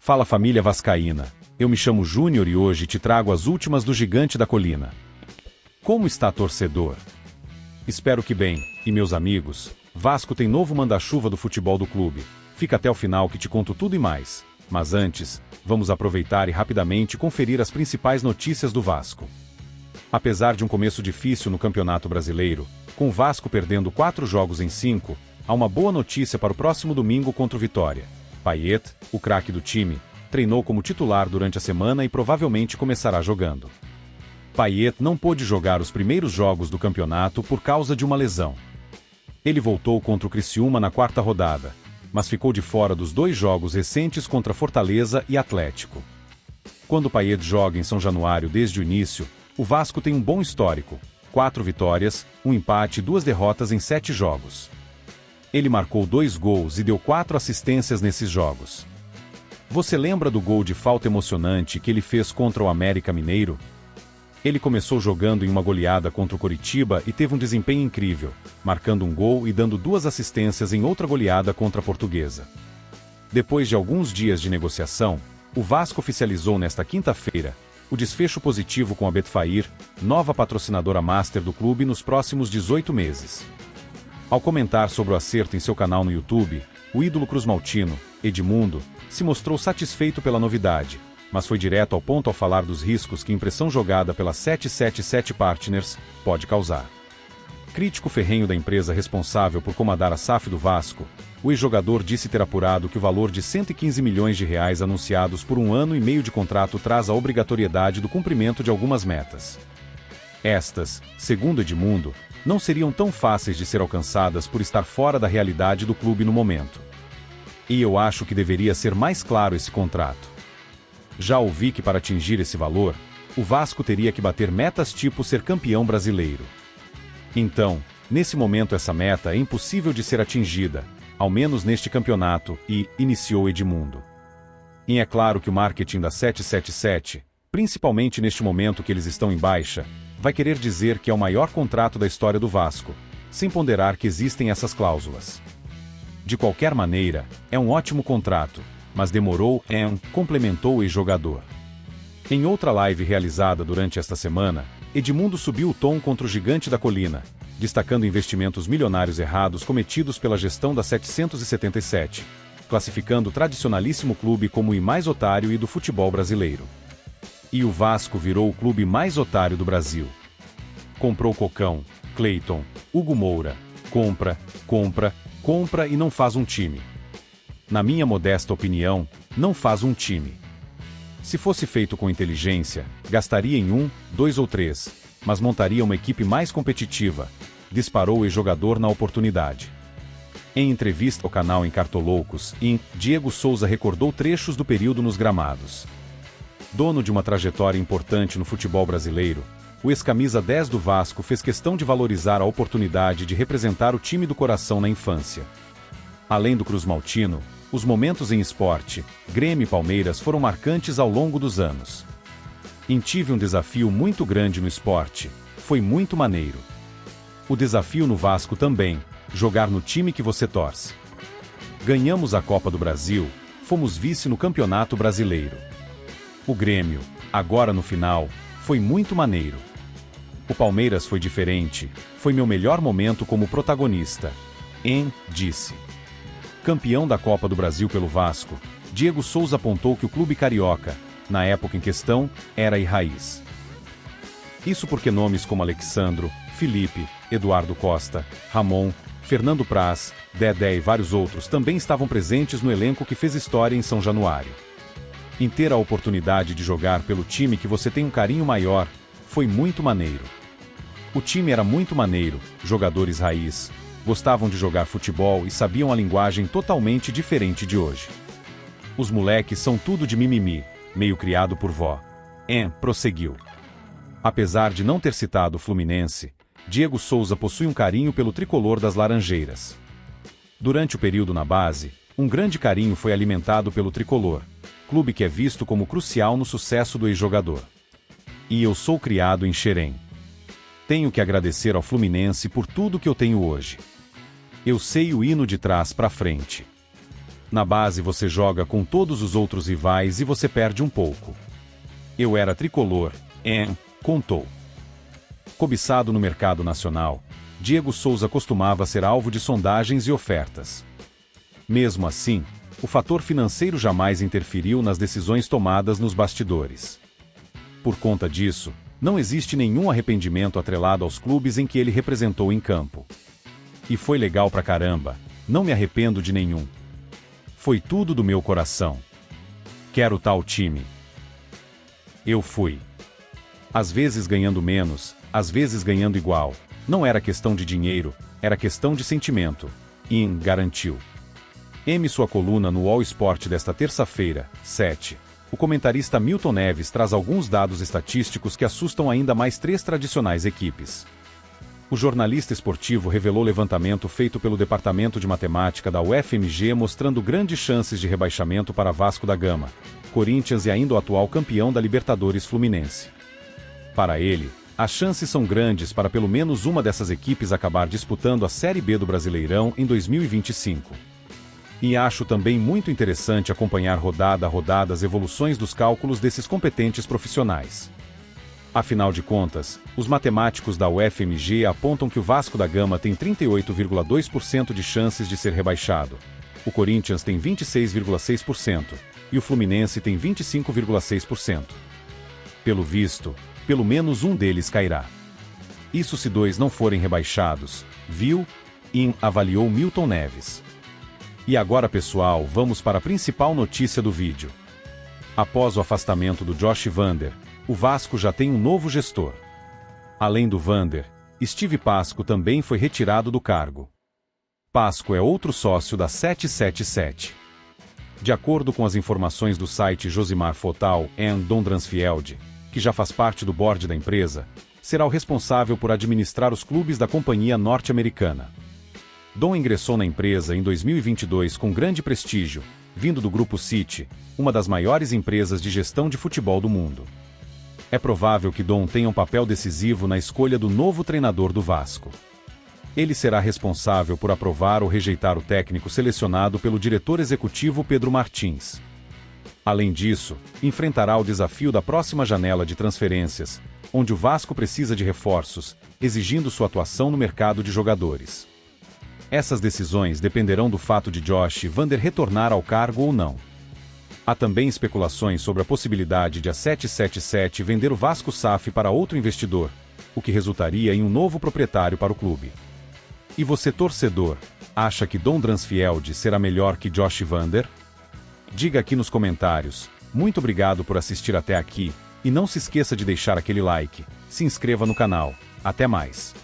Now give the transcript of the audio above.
Fala família vascaína, eu me chamo Júnior e hoje te trago as últimas do Gigante da Colina. Como está torcedor? Espero que bem, e meus amigos, Vasco tem novo manda-chuva do futebol do clube. Fica até o final que te conto tudo e mais. Mas antes, vamos aproveitar e rapidamente conferir as principais notícias do Vasco. Apesar de um começo difícil no Campeonato Brasileiro, com o Vasco perdendo 4 jogos em 5, há uma boa notícia para o próximo domingo contra o Vitória. Payet, o craque do time, treinou como titular durante a semana e provavelmente começará jogando. Payet não pôde jogar os primeiros jogos do campeonato por causa de uma lesão. Ele voltou contra o Criciúma na 4ª rodada, mas ficou de fora dos 2 jogos recentes contra Fortaleza e Atlético. Quando Payet joga em São Januário desde o início, o Vasco tem um bom histórico: 4 vitórias, 1 empate e 2 derrotas em 7 jogos. Ele marcou 2 gols e deu 4 assistências nesses jogos. Você lembra do gol de falta emocionante que ele fez contra o América Mineiro? Ele começou jogando em uma goleada contra o Coritiba e teve um desempenho incrível, marcando um gol e dando 2 assistências em outra goleada contra a Portuguesa. Depois de alguns dias de negociação, o Vasco oficializou nesta quinta-feira o desfecho positivo com a Betfair, nova patrocinadora master do clube nos próximos 18 meses. Ao comentar sobre o acerto em seu canal no YouTube, o ídolo cruzmaltino, Edmundo, se mostrou satisfeito pela novidade, mas foi direto ao ponto ao falar dos riscos que a impressão jogada pela 777 Partners pode causar. Crítico ferrenho da empresa responsável por comandar a SAF do Vasco, o ex-jogador disse ter apurado que o valor de R$115 milhões anunciados por 1 ano e meio de contrato traz a obrigatoriedade do cumprimento de algumas metas. Estas, segundo Edmundo, não seriam tão fáceis de ser alcançadas por estar fora da realidade do clube no momento. E eu acho que deveria ser mais claro esse contrato. Já ouvi que para atingir esse valor, o Vasco teria que bater metas tipo ser campeão brasileiro. Então, nesse momento essa meta é impossível de ser atingida, ao menos neste campeonato, e iniciou Edmundo. E é claro que o marketing da 777, principalmente neste momento que eles estão em baixa, vai querer dizer que é o maior contrato da história do Vasco, sem ponderar que existem essas cláusulas. De qualquer maneira, é um ótimo contrato, mas demorou, complementou o ex-jogador. Em outra live realizada durante esta semana, Edmundo subiu o tom contra o Gigante da Colina, destacando investimentos milionários errados cometidos pela gestão da 777, classificando o tradicionalíssimo clube como o mais otário e do futebol brasileiro. E o Vasco virou o clube mais otário do Brasil. Comprou Cocão, Cleiton, Hugo Moura, compra e não faz um time. Na minha modesta opinião, não faz um time. Se fosse feito com inteligência, gastaria em 1, 2 ou 3, mas montaria uma equipe mais competitiva, disparou o ex-jogador na oportunidade. Em entrevista ao canal Encartoloucos, Diego Souza recordou trechos do período nos gramados. Dono de uma trajetória importante no futebol brasileiro, o ex-camisa 10 do Vasco fez questão de valorizar a oportunidade de representar o time do coração na infância. Além do cruzmaltino, os momentos em esporte, Grêmio e Palmeiras foram marcantes ao longo dos anos. Tive um desafio muito grande no esporte, foi muito maneiro. O desafio no Vasco também, jogar no time que você torce. Ganhamos a Copa do Brasil, fomos vice no Campeonato Brasileiro. O Grêmio, agora no final, foi muito maneiro. O Palmeiras foi diferente, foi meu melhor momento como protagonista. Disse. Campeão da Copa do Brasil pelo Vasco, Diego Souza apontou que o clube carioca, na época em questão, era a raiz. Isso porque nomes como Alexandro, Felipe, Eduardo Costa, Ramon, Fernando Praz, Dedé e vários outros também estavam presentes no elenco que fez história em São Januário. Em ter a oportunidade de jogar pelo time que você tem um carinho maior, foi muito maneiro. O time era muito maneiro, jogadores raiz, gostavam de jogar futebol e sabiam a linguagem totalmente diferente de hoje. Os moleques são tudo de mimimi, meio criado por vó. Prosseguiu. Apesar de não ter citado o Fluminense, Diego Souza possui um carinho pelo tricolor das Laranjeiras. Durante o período na base, um grande carinho foi alimentado pelo tricolor, clube que é visto como crucial no sucesso do ex-jogador. E eu sou criado em Xerém. Tenho que agradecer ao Fluminense por tudo que eu tenho hoje. Eu sei o hino de trás para frente. Na base você joga com todos os outros rivais e você perde um pouco. Eu era tricolor, contou. Cobiçado no mercado nacional, Diego Souza costumava ser alvo de sondagens e ofertas. Mesmo assim, o fator financeiro jamais interferiu nas decisões tomadas nos bastidores. Por conta disso, não existe nenhum arrependimento atrelado aos clubes em que ele representou em campo. E foi legal pra caramba, não me arrependo de nenhum. Foi tudo do meu coração. Quero tal time. Eu fui. Às vezes ganhando menos, às vezes ganhando igual. Não era questão de dinheiro, era questão de sentimento. Garantiu. Sua coluna no All Sport desta terça-feira, 7. O comentarista Milton Neves traz alguns dados estatísticos que assustam ainda mais três tradicionais equipes. O jornalista esportivo revelou levantamento feito pelo Departamento de Matemática da UFMG mostrando grandes chances de rebaixamento para Vasco da Gama, Corinthians e ainda o atual campeão da Libertadores Fluminense. Para ele, as chances são grandes para pelo menos uma dessas equipes acabar disputando a Série B do Brasileirão em 2025. E acho também muito interessante acompanhar rodada a rodada as evoluções dos cálculos desses competentes profissionais. Afinal de contas, os matemáticos da UFMG apontam que o Vasco da Gama tem 38,2% de chances de ser rebaixado, o Corinthians tem 26,6% e o Fluminense tem 25,6%. Pelo visto, pelo menos um deles cairá. Isso se dois não forem rebaixados, viu? Avaliou Milton Neves. E agora pessoal, vamos para a principal notícia do vídeo. Após o afastamento do Josh Vander, o Vasco já tem um novo gestor. Além do Vander, Steve Pasco também foi retirado do cargo. Pasco é outro sócio da 777. De acordo com as informações do site Josimar Fotal Dom Dransfield, que já faz parte do board da empresa, será o responsável por administrar os clubes da companhia norte-americana. Dom ingressou na empresa em 2022 com grande prestígio, vindo do Grupo City, uma das maiores empresas de gestão de futebol do mundo. É provável que Dom tenha um papel decisivo na escolha do novo treinador do Vasco. Ele será responsável por aprovar ou rejeitar o técnico selecionado pelo diretor executivo Pedro Martins. Além disso, enfrentará o desafio da próxima janela de transferências, onde o Vasco precisa de reforços, exigindo sua atuação no mercado de jogadores. Essas decisões dependerão do fato de Josh Vander retornar ao cargo ou não. Há também especulações sobre a possibilidade de a 777 vender o Vasco SAF para outro investidor, o que resultaria em um novo proprietário para o clube. E você, torcedor, acha que Dom Dransfield será melhor que Josh Vander? Diga aqui nos comentários. Muito obrigado por assistir até aqui, e não se esqueça de deixar aquele like, se inscreva no canal. Até mais!